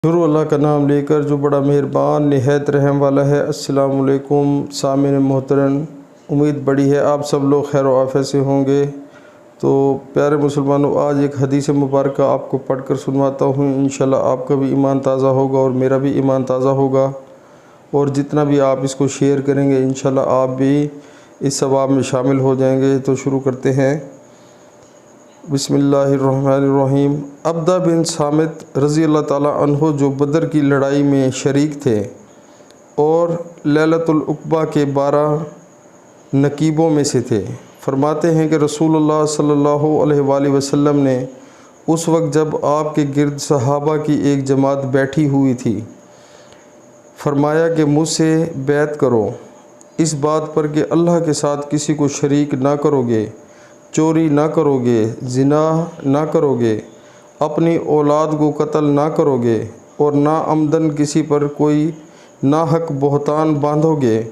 شروع اللہ کا نام لے کر جو بڑا مہربان نہایت رحم والا ہے۔ السلام علیکم سامعین محترم، امید بڑی ہے آپ سب لوگ خیر و عافیت سے ہوں گے۔ تو پیارے مسلمانوں، آج ایک حدیث مبارکہ آپ کو پڑھ کر سنواتا ہوں۔ انشاءاللہ آپ کا بھی ایمان تازہ ہوگا اور میرا بھی ایمان تازہ ہوگا، اور جتنا بھی آپ اس کو شیئر کریں گے انشاءاللہ آپ بھی اس ثواب میں شامل ہو جائیں گے۔ تو شروع کرتے ہیں۔ بسم اللہ الرحمن الرحیم۔ عبدہ بن صامت رضی اللہ تعالیٰ عنہ جو بدر کی لڑائی میں شریک تھے اور لیلۃ العقبہ کے 12 نقیبوں میں سے تھے، فرماتے ہیں کہ رسول اللہ صلی اللہ علیہ وآلہ وسلم نے اس وقت جب آپ کے گرد صحابہ کی ایک جماعت بیٹھی ہوئی تھی، فرمایا کہ مجھ سے بیعت کرو اس بات پر کہ اللہ کے ساتھ کسی کو شریک نہ کرو گے، چوری نہ کرو گے، زنا نہ کرو گے، اپنی اولاد کو قتل نہ کرو گے، اور نہ عمدن کسی پر کوئی ناحق بہتان باندھو گے،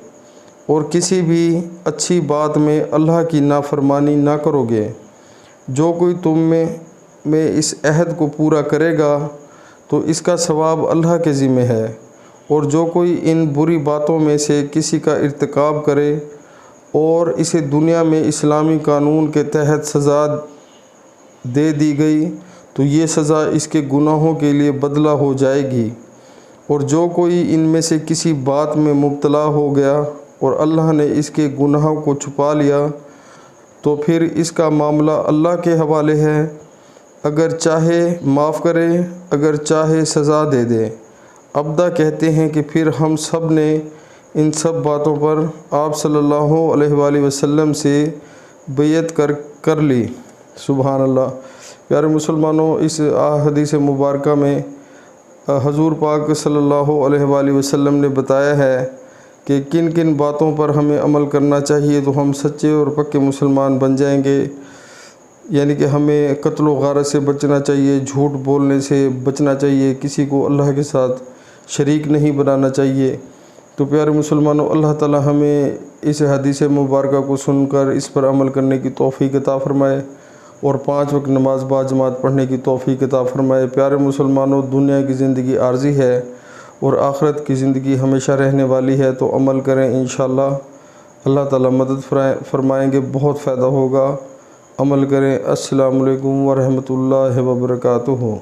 اور کسی بھی اچھی بات میں اللہ کی نافرمانی نہ کرو گے۔ جو کوئی تم میں اس عہد کو پورا کرے گا تو اس کا ثواب اللہ کے ذمہ ہے، اور جو کوئی ان بری باتوں میں سے کسی کا ارتکاب کرے اور اسے دنیا میں اسلامی قانون کے تحت سزا دے دی گئی تو یہ سزا اس کے گناہوں کے لیے بدلہ ہو جائے گی، اور جو کوئی ان میں سے کسی بات میں مبتلا ہو گیا اور اللہ نے اس کے گناہوں کو چھپا لیا تو پھر اس کا معاملہ اللہ کے حوالے ہے، اگر چاہے معاف کرے، اگر چاہے سزا دے دے۔ عبدہ کہتے ہیں کہ پھر ہم سب نے ان سب باتوں پر آپ صلی اللہ علیہ وآلہ وسلم سے بیعت کر لی۔ سبحان اللہ۔ پیارے مسلمانوں، اس حدیث مبارکہ میں حضور پاک صلی اللہ علیہ وآلہ وسلم نے بتایا ہے کہ کن کن باتوں پر ہمیں عمل کرنا چاہیے تو ہم سچے اور پکے مسلمان بن جائیں گے۔ یعنی کہ ہمیں قتل و غارت سے بچنا چاہیے، جھوٹ بولنے سے بچنا چاہیے، کسی کو اللہ کے ساتھ شریک نہیں بنانا چاہیے۔ تو پیارے مسلمانوں، اللہ تعالی ہمیں اس حدیث مبارکہ کو سن کر اس پر عمل کرنے کی توفیق عطا فرمائے، اور 5 وقت نماز باجماعت پڑھنے کی توفیق عطا فرمائے۔ پیارے مسلمانوں، دنیا کی زندگی عارضی ہے اور آخرت کی زندگی ہمیشہ رہنے والی ہے، تو عمل کریں انشاءاللہ اللہ تعالی مدد فرمائیں گے، بہت فائدہ ہوگا۔ عمل کریں۔ السلام علیکم ورحمۃ اللہ وبرکاتہ۔